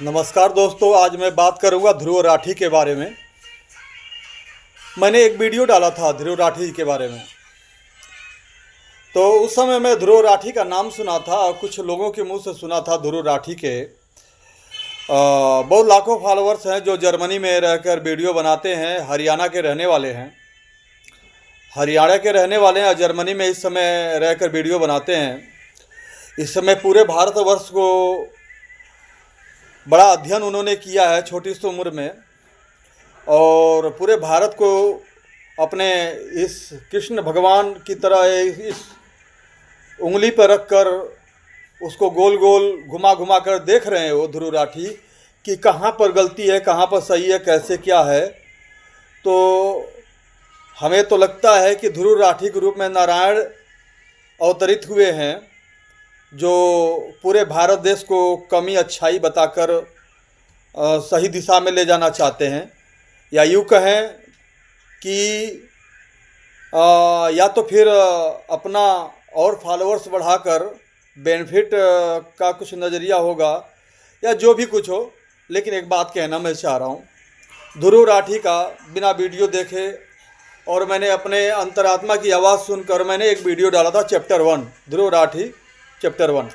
नमस्कार दोस्तों, आज मैं बात करूंगा ध्रुव राठी के बारे में। मैंने एक वीडियो डाला था ध्रुव राठी के बारे में। तो उस समय मैं ध्रुव राठी का नाम सुना था और कुछ लोगों के मुंह से सुना था ध्रुव राठी के बहुत लाखों फॉलोअर्स हैं जो जर्मनी में रहकर वीडियो बनाते हैं। हरियाणा के रहने वाले हैं, और जर्मनी में इस समय रहकर वीडियो बनाते हैं। इस समय पूरे भारतवर्ष को बड़ा अध्ययन उन्होंने किया है छोटी सी उम्र में, और पूरे भारत को अपने इस कृष्ण भगवान की तरह इस उंगली पर रखकर उसको गोल गोल घुमा घुमा कर देख रहे हैं वो ध्रुव राठी कि कहाँ पर गलती है, कहाँ पर सही है, कैसे क्या है। तो हमें तो लगता है कि ध्रुव राठी के रूप में नारायण अवतरित हुए हैं, जो पूरे भारत देश को कमी अच्छाई बताकर सही दिशा में ले जाना चाहते हैं, या यूँ कहें कि या तो फिर अपना और फॉलोअर्स बढ़ाकर बेनिफिट का कुछ नज़रिया होगा, या जो भी कुछ हो। लेकिन एक बात कहना मैं चाह रहा हूँ, ध्रुव राठी का बिना वीडियो देखे और मैंने अपने अंतरात्मा की आवाज़ सुनकर मैंने एक वीडियो डाला था चैप्टर 1, ध्रुव राठी चैप्टर 1।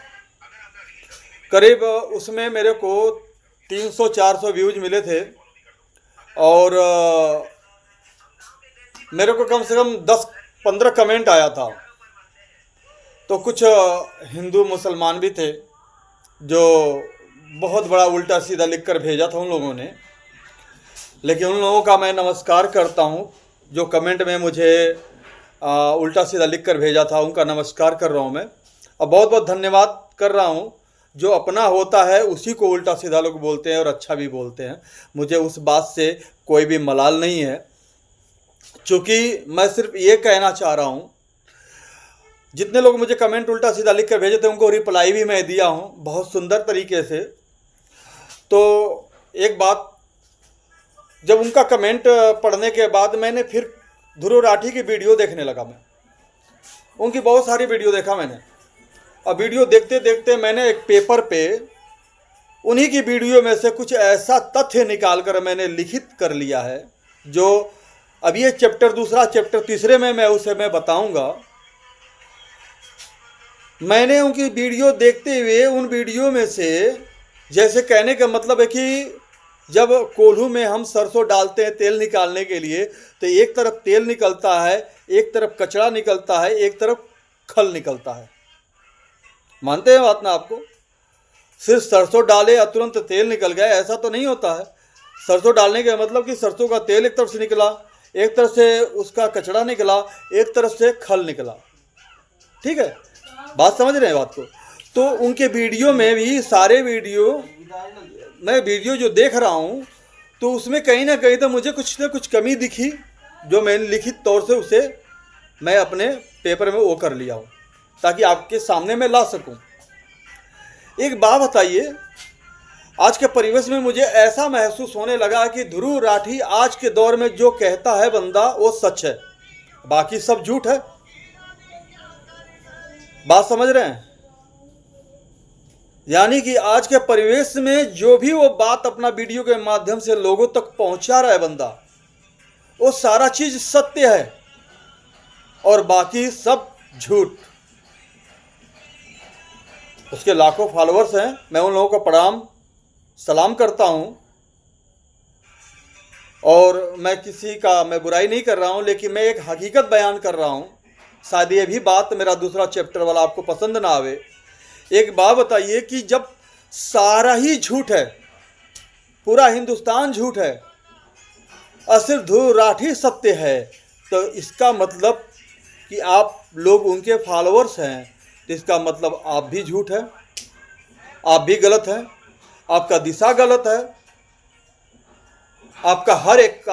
करीब उसमें मेरे को 300-400 व्यूज मिले थे, और मेरे को कम से कम 10-15 कमेंट आया था। तो कुछ हिंदू मुसलमान भी थे जो बहुत बड़ा उल्टा सीधा लिख कर भेजा था उन लोगों ने। लेकिन उन लोगों का मैं नमस्कार करता हूँ जो कमेंट में मुझे उल्टा सीधा लिख कर भेजा था, उनका नमस्कार कर रहा हूँ मैं। और बहुत बहुत धन्यवाद कर रहा हूँ। जो अपना होता है उसी को उल्टा सीधा लोग बोलते हैं और अच्छा भी बोलते हैं। मुझे उस बात से कोई भी मलाल नहीं है, क्योंकि मैं सिर्फ ये कहना चाह रहा हूँ, जितने लोग मुझे कमेंट उल्टा सीधा लिख कर भेजे थे उनको रिप्लाई भी मैं दिया हूँ बहुत सुंदर तरीके से। तो एक बात, जब उनका कमेंट पढ़ने के बाद मैंने फिर ध्रुव राठी की वीडियो देखने लगा। मैं उनकी बहुत सारी वीडियो देखा मैंने, और वीडियो देखते देखते मैंने एक पेपर पे उन्हीं की वीडियो में से कुछ ऐसा तथ्य निकाल कर मैंने लिखित कर लिया है, जो अब ये चैप्टर दूसरा, चैप्टर तीसरे में मैं उसे बताऊंगा। मैंने उनकी वीडियो देखते हुए उन वीडियो में से, जैसे कहने का मतलब है कि जब कोल्हू में हम सरसों डालते हैं तेल निकालने के लिए, तो एक तरफ तेल निकलता है, एक तरफ कचरा निकलता है, एक तरफ खल निकलता है। मानते हैं बात ना? आपको सिर्फ सरसों डाले और तुरंत तेल निकल गया, ऐसा तो नहीं होता है। सरसों डालने का मतलब कि सरसों का तेल एक तरफ से निकला, एक तरफ से उसका कचरा निकला, एक तरफ से खल निकला। ठीक है, बात समझ रहे हैं बात को? तो उनके वीडियो में भी सारे मैं वीडियो जो देख रहा हूँ, तो उसमें कहीं ना कहीं तो मुझे कुछ ना कुछ कमी दिखी, जो मैंने लिखित तौर से उसे मैं अपने पेपर में वो कर लिया हूँ, ताकि आपके सामने मैं ला सकूं। एक बात बताइए, आज के परिवेश में मुझे ऐसा महसूस होने लगा कि ध्रुव राठी आज के दौर में जो कहता है बंदा वो सच है, बाकी सब झूठ है। बात समझ रहे हैं? यानी कि आज के परिवेश में जो भी वो बात अपना वीडियो के माध्यम से लोगों तक पहुंचा रहा है बंदा, वो सारा चीज सत्य है और बाकी सब झूठ। उसके लाखों फॉलोअर्स हैं, मैं उन लोगों को प्रणाम सलाम करता हूं, और मैं बुराई नहीं कर रहा हूं, लेकिन मैं एक हकीकत बयान कर रहा हूं। शायद ये भी बात मेरा दूसरा चैप्टर वाला आपको पसंद ना आवे। एक बात बताइए कि जब सारा ही झूठ है, पूरा हिंदुस्तान झूठ है और सिर्फ ध्रुव राठी सत्य है, तो इसका मतलब कि आप लोग उनके फॉलोअर्स हैं, तो इसका मतलब आप भी झूठ है, आप भी गलत हैं, आपका दिशा गलत है, आपका हर एक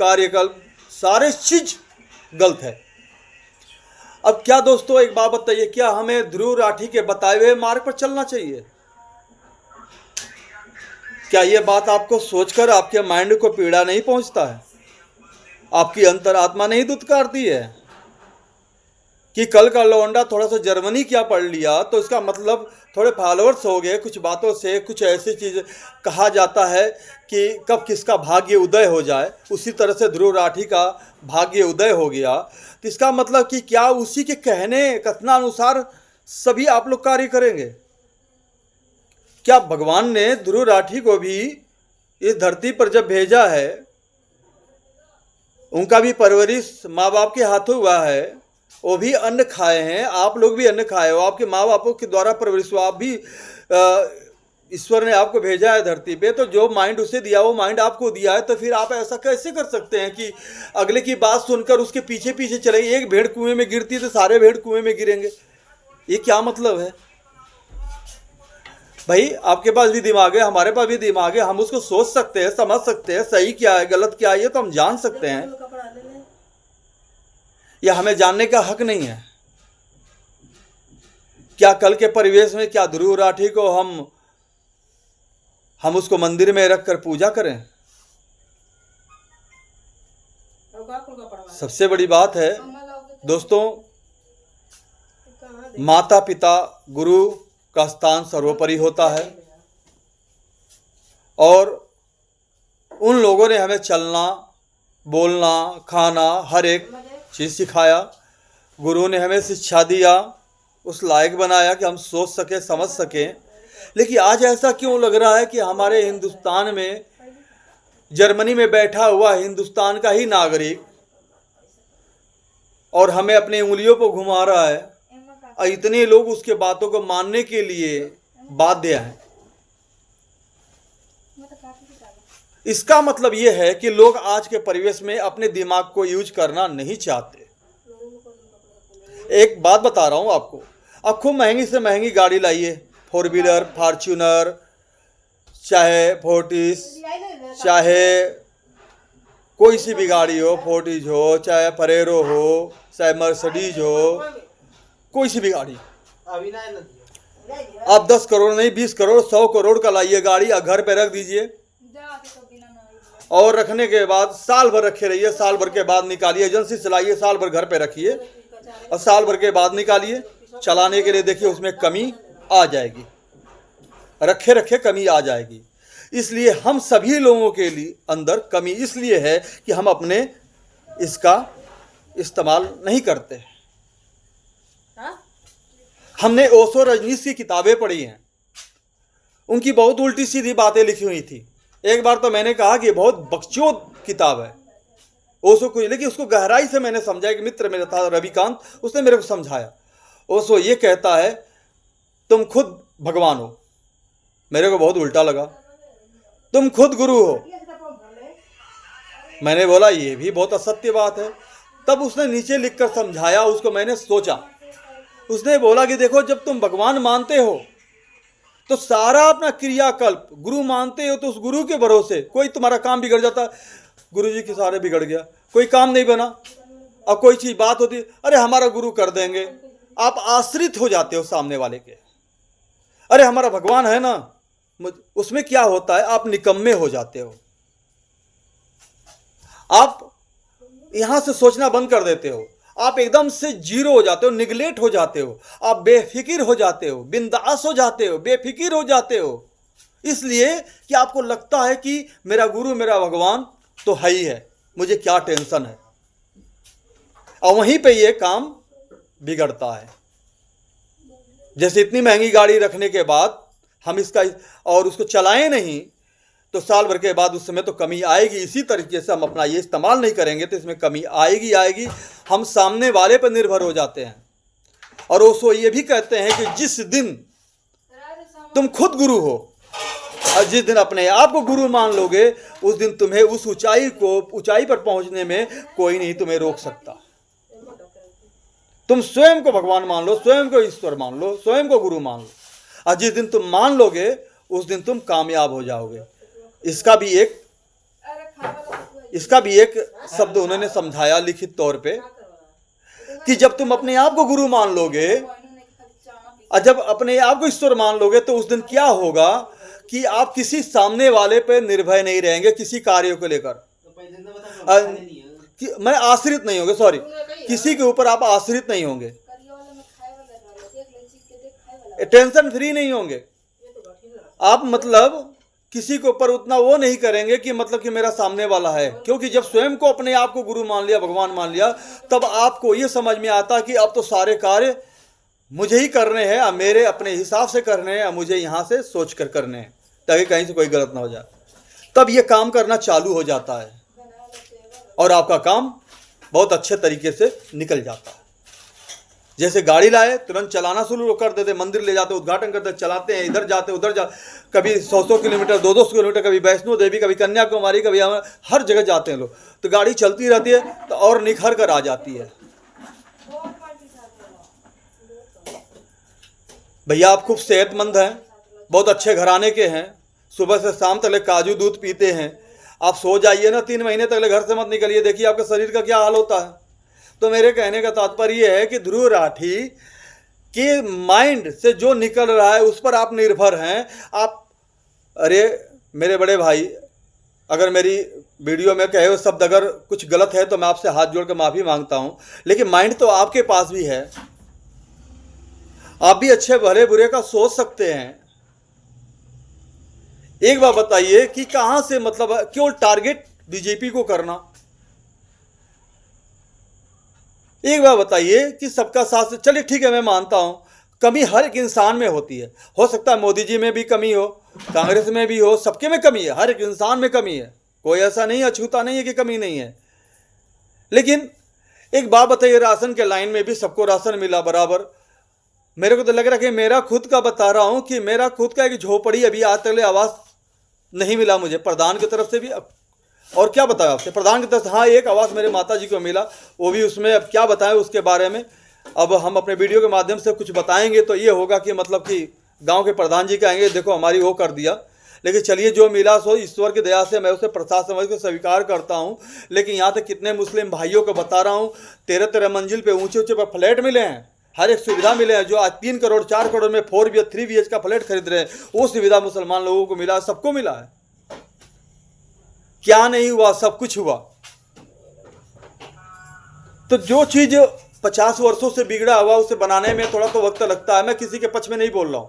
कार्यकल्प सारे चीज गलत है। अब क्या दोस्तों, एक बात बताइए, क्या हमें ध्रुव राठी के बताए हुए मार्ग पर चलना चाहिए? क्या यह बात आपको सोचकर आपके माइंड को पीड़ा नहीं पहुंचता है? आपकी अंतरात्मा नहीं दुत्कारती है? कि कल का लौंडा थोड़ा सा जर्मनी क्या पढ़ लिया तो इसका मतलब थोड़े फॉलोअर्स हो गए, कुछ बातों से कुछ ऐसी चीज़ कहा जाता है कि कब किसका भाग्य उदय हो जाए, उसी तरह से ध्रुव राठी का भाग्य उदय हो गया। तो इसका मतलब कि क्या उसी के कहने कथनानुसार सभी आप लोग कार्य करेंगे? क्या भगवान ने ध्रुव राठी को भी इस धरती पर जब भेजा है, उनका भी परवरिश माँ बाप के हाथों हुआ है, वो भी अन्न खाए हैं, आप लोग भी अन्न खाए हो, आपके माँ बापों के द्वारा परवरिश हो, आप भी ईश्वर ने आपको भेजा है धरती पे, तो जो माइंड उसे दिया वो माइंड आपको दिया है। तो फिर आप ऐसा कैसे कर सकते हैं कि अगले की बात सुनकर उसके पीछे पीछे चले? एक भेड़ कुएं में गिरती तो सारे भेड़ कुएं में गिरेंगे, ये क्या मतलब है भाई? आपके पास भी दिमाग है, हमारे पास भी दिमाग है, हम उसको सोच सकते हैं, समझ सकते हैं, सही क्या है गलत क्या है ये तो हम जान सकते हैं, या हमें जानने का हक नहीं है? क्या कल के परिवेश में क्या ध्रुव राठी को हम उसको मंदिर में रखकर पूजा करें? सबसे बड़ी बात है दोस्तों, माता पिता गुरु का स्थान सर्वोपरि होता है, और उन लोगों ने हमें चलना बोलना खाना हर एक चीज़ सिखाया। गुरु ने हमें शिक्षा दिया, उस लायक बनाया कि हम सोच सके समझ सकें। लेकिन आज ऐसा क्यों लग रहा है कि हमारे हिंदुस्तान में जर्मनी में बैठा हुआ हिंदुस्तान का ही नागरिक और हमें अपनी उंगलियों पर घुमा रहा है, और इतने लोग उसके बातों को मानने के लिए बाध्य हैं। इसका मतलब यह है कि लोग आज के परिवेश में अपने दिमाग को यूज करना नहीं चाहते। एक बात बता रहा हूं आपको, अब खूब महंगी से महंगी गाड़ी लाइए, 4 व्हीलर, फॉर्च्यूनर, चाहे फोर्टिस, चाहे कोई सी भी गाड़ी हो, फोर्टिज हो, चाहे फरेरो हो, चाहे मर्सिडीज हो, कोई सी भी गाड़ी, आप 10 करोड़ नहीं 20 करोड़ 100 करोड़ का लाइए गाड़ी, घर पे रख दीजिए, और रखने के बाद साल भर रखे रहिए, साल भर के बाद निकालिए, एजेंसी चलाइए, साल भर घर पे रखिए, और साल भर के बाद निकालिए, चलाने के लिए देखिए उसमें कमी आ जाएगी, रखे रखे कमी आ जाएगी। इसलिए हम सभी लोगों के लिए अंदर कमी इसलिए है कि हम अपने इसका इस्तेमाल नहीं करते। हमने ओशो रजनीश की किताबें पढ़ी हैं, उनकी बहुत उल्टी सीधी बातें लिखी हुई थी। एक बार तो मैंने कहा कि बहुत बकचोद किताब है ओशो को, लेकिन उसको गहराई से मैंने समझा। एक मित्र मेरा था रविकांत, उसने मेरे को समझाया। ओशो ये कहता है तुम खुद भगवान हो, मेरे को बहुत उल्टा लगा, तुम खुद गुरु हो। मैंने बोला ये भी बहुत असत्य बात है। तब उसने नीचे लिखकर समझाया, उसको मैंने सोचा। उसने बोला कि देखो, जब तुम भगवान मानते हो तो सारा अपना क्रियाकल्प गुरु मानते हो, तो उस गुरु के भरोसे कोई तुम्हारा काम बिगड़ जाता, गुरु जी के सारे बिगड़ गया, कोई काम नहीं बना, और कोई चीज बात होती अरे हमारा गुरु कर देंगे, आप आश्रित हो जाते हो सामने वाले के। अरे हमारा भगवान है ना, उसमें क्या होता है, आप निकम्मे हो जाते हो, आप यहां से सोचना बंद कर देते हो, आप एकदम से जीरो हो जाते हो, निगलेक्ट हो जाते हो, आप बेफिक्र हो जाते हो, बिंदास हो जाते हो, बेफिक्र हो जाते हो, इसलिए कि आपको लगता है कि मेरा गुरु मेरा भगवान तो है ही है, मुझे क्या टेंशन है। और वहीं पे ये काम बिगड़ता है। जैसे इतनी महंगी गाड़ी रखने के बाद हम इसका और उसको चलाएं नहीं, तो साल भर के बाद उस समय तो कमी आएगी। इसी तरीके से हम अपना ये इस्तेमाल नहीं करेंगे तो इसमें कमी आएगी आएगी। हम सामने वाले पर निर्भर हो जाते हैं। और ओशो ये भी कहते हैं कि जिस दिन तुम खुद गुरु हो और जिस दिन अपने आप को गुरु मान लोगे, उस दिन तुम्हें उस ऊंचाई पर पहुंचने में कोई नहीं तुम्हें रोक सकता। तुम स्वयं को भगवान मान लो, स्वयं को ईश्वर मान लो, स्वयं को गुरु मान लो, और जिस दिन तुम मान लोगे उस दिन तुम कामयाब हो जाओगे। इसका भी एक शब्द उन्होंने समझाया लिखित तौर पे कि जब तुम अपने आप को गुरु मान लोगे और जब अपने आप को ईश्वर मान लोगे, तो उस दिन क्या होगा कि आप किसी सामने वाले पे निर्भय नहीं रहेंगे, किसी कार्य को लेकर मैं आश्रित नहीं होंगे, सॉरी, किसी के ऊपर आप आश्रित नहीं होंगे। टेंशन फ्री नहीं होंगे आप, मतलब किसी के ऊपर उतना वो नहीं करेंगे कि मतलब कि मेरा सामने वाला है, क्योंकि जब स्वयं को अपने आप को गुरु मान लिया, भगवान मान लिया, तब आपको ये समझ में आता कि अब तो सारे कार्य मुझे ही करने हैं, अब मेरे अपने हिसाब से करने हैं, अब मुझे यहाँ से सोच कर करने हैं ताकि कहीं से कोई गलत ना हो जाए। तब ये काम करना चालू हो जाता है और आपका काम बहुत अच्छे तरीके से निकल जाता है। जैसे गाड़ी लाए तुरंत चलाना शुरू कर देते, मंदिर ले जाते, उद्घाटन करते, चलाते हैं, इधर जाते उधर जा, कभी 100 किलोमीटर 200 किलोमीटर, कभी वैष्णो देवी, कभी कन्याकुमारी, कभी हर जगह जाते हैं लोग, तो गाड़ी चलती रहती है तो और निखर कर आ जाती है। भैया आप खूब सेहतमंद हैं, बहुत अच्छे घराने के हैं, सुबह से शाम तक काजू दूध पीते हैं, आप सो जाइए ना, 3 महीने तक घर से मत निकलिए, देखिए आपके शरीर का क्या हाल होता है। तो मेरे कहने का तात्पर्य है कि ध्रुव राठी के माइंड से जो निकल रहा है उस पर आप निर्भर हैं। आप, अरे मेरे बड़े भाई, अगर मेरी वीडियो में कहे हुए शब्द अगर कुछ गलत है तो मैं आपसे हाथ जोड़ कर माफ़ी मांगता हूं, लेकिन माइंड तो आपके पास भी है, आप भी अच्छे भले बुरे का सोच सकते हैं। एक बात बताइए कि कहां से मतलब केवल टारगेट बीजेपी को करना, एक बात बताइए कि सबका साथ, चलिए ठीक है मैं मानता हूं कमी हर एक इंसान में होती है, हो सकता है मोदी जी में भी कमी हो, कांग्रेस में भी हो, सबके में कमी है, हर एक इंसान में कमी है, कोई ऐसा नहीं अछूता नहीं है कि कमी नहीं है। लेकिन एक बात बताइए, राशन के लाइन में भी सबको राशन मिला बराबर। मेरे को तो लग रहा है कि मेरा खुद का बता रहा हूं कि मेरा खुद का एक झोपड़ी अभी आज तक आवास नहीं मिला मुझे प्रधान की तरफ से भी। और क्या बताया आपसे, प्रधान की तरफ से हाँ एक आवास मेरे माता जी को मिला, वो भी उसमें अब क्या बताएं उसके बारे में, अब हम अपने वीडियो के माध्यम से कुछ बताएंगे तो ये होगा कि मतलब कि गांव के प्रधान जी कहेंगे देखो हमारी वो कर दिया। लेकिन चलिए जो मिला सो ईश्वर की दया से मैं उसे प्रसाद समझ के स्वीकार करता हूँ। लेकिन यहाँ तक कितने मुस्लिम भाइयों को बता रहा हूँ 13 मंजिल पे ऊंचे ऊंचे पर फ्लैट मिले हैं, हर एक सुविधा मिले हैं, जो आज 3 करोड़ 4 करोड़ में 4 BH 3 BH का फ्लैट खरीद रहे हैं, वो सुविधा मुसलमान लोगों को मिला, सबको मिला है। क्या नहीं हुआ, सब कुछ हुआ। तो जो चीज 50 वर्षों से बिगड़ा हुआ उसे बनाने में थोड़ा तो वक्त लगता है, मैं किसी के पक्ष में नहीं बोल रहा हूं,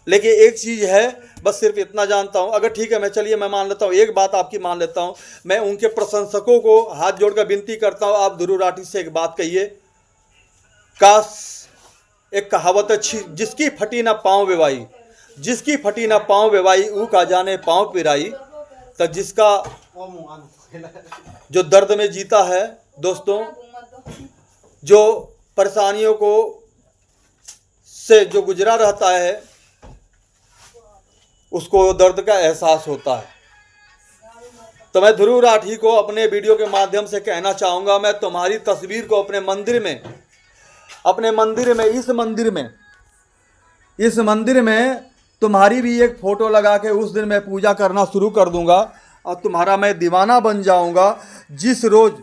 लेकिन एक चीज है, बस सिर्फ इतना जानता हूं। अगर ठीक है मैं, चलिए मैं मान लेता हूं, एक बात आपकी मान लेता हूं, मैं उनके प्रशंसकों को हाथ जोड़कर विनती करता हूं, आप ध्रुव राठी से एक बात कहिए, काश एक कहावत अच्छी, जिसकी फटी ना पाँव बेवाई, जिसकी फटी ना पाँव बेवाई ऊ का जाने पाँव पिराई। तो जिसका जो दर्द में जीता है दोस्तों, जो परेशानियों को से जो गुजरा रहता है, उसको दर्द का एहसास होता है। तो मैं ध्रुव राठी को अपने वीडियो के माध्यम से कहना चाहूँगा, मैं तुम्हारी तस्वीर को अपने मंदिर में, इस मंदिर में तुम्हारी भी एक फ़ोटो लगा के उस दिन मैं पूजा करना शुरू कर दूंगा और तुम्हारा मैं दीवाना बन जाऊंगा। जिस रोज़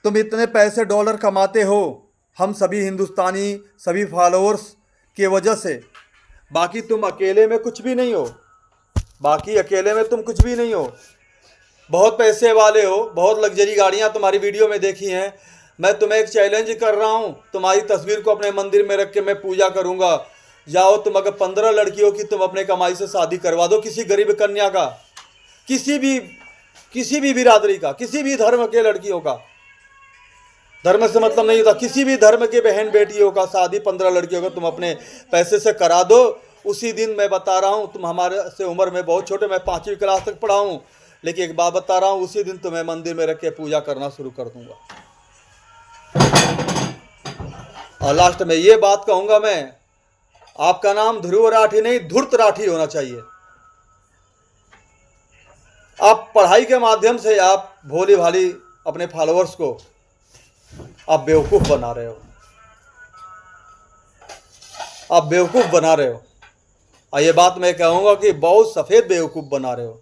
तुम इतने पैसे डॉलर कमाते हो, हम सभी हिंदुस्तानी, सभी फॉलोअर्स के वजह से, बाकी तुम अकेले में कुछ भी नहीं हो, बाकी अकेले में तुम कुछ भी नहीं हो, बहुत पैसे वाले हो, बहुत लग्जरी गाड़ियाँ तुम्हारी वीडियो में देखी हैं। मैं तुम्हें एक चैलेंज कर रहा हूँ, तुम्हारी तस्वीर को अपने मंदिर में रख के मैं पूजा करूँगा। जाओ तुम अगर 15 लड़कियों की तुम अपने कमाई से शादी करवा दो, किसी गरीब कन्या का, किसी भी बिरादरी का, किसी भी धर्म के लड़कियों का, धर्म से मतलब नहीं होता, किसी भी धर्म के बहन बेटियों का शादी 15 लड़कियों का तुम अपने पैसे से करा दो। उसी दिन मैं बता रहा हूँ, तुम हमारे से उम्र में बहुत छोटे, मैं 5वीं क्लास तक पढ़ा हूँ, लेकिन एक बात बता रहा हूँ, उसी दिन तुम्हें मंदिर में रख के पूजा करना शुरू कर दूंगा। और लास्ट में ये बात कहूंगा मैं, आपका नाम ध्रुव राठी नहीं धूर्त राठी होना चाहिए। आप पढ़ाई के माध्यम से आप भोली भाली अपने फॉलोअर्स को आप बेवकूफ बना रहे हो, आप बेवकूफ बना रहे हो। और ये बात मैं कहूंगा कि बहुत सफेद बेवकूफ बना रहे हो।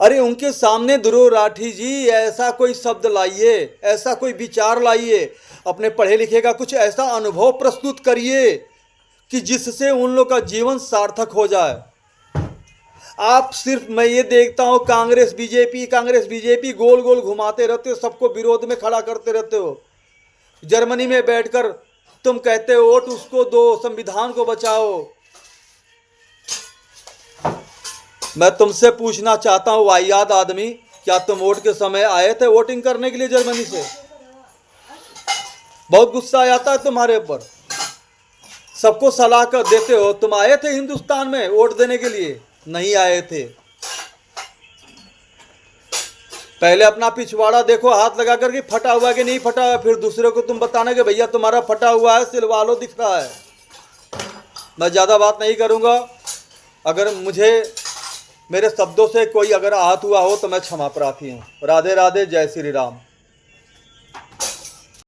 अरे उनके सामने ध्रुव राठी जी ऐसा कोई शब्द लाइए, ऐसा कोई विचार लाइए, अपने पढ़े लिखे का कुछ ऐसा अनुभव प्रस्तुत करिए कि जिससे उन लोग का जीवन सार्थक हो जाए। आप सिर्फ, मैं ये देखता हूँ कांग्रेस बीजेपी गोल गोल घुमाते रहते हो, सबको विरोध में खड़ा करते रहते हो। जर्मनी में बैठकर तुम कहते हो वोट उसको दो, संविधान को बचाओ। मैं तुमसे पूछना चाहता हूँ वाहियात आदमी, क्या तुम वोट के समय आए थे वोटिंग करने के लिए जर्मनी से? बहुत गुस्सा आता है तुम्हारे ऊपर, सबको सलाह कर देते हो। तुम आए थे हिंदुस्तान में वोट देने के लिए? नहीं आए थे। पहले अपना पिछवाड़ा देखो हाथ लगा करके, फटा हुआ कि नहीं फटा हुआ, फिर दूसरे को तुम बताना कि भैया तुम्हारा फटा हुआ है, सिलवा लो, दिख रहा है। मैं ज़्यादा बात नहीं करूँगा। अगर मुझे मेरे शब्दों से कोई अगर आहत हुआ हो तो मैं क्षमा प्रार्थी हूँ। राधे राधे, जय श्री राम।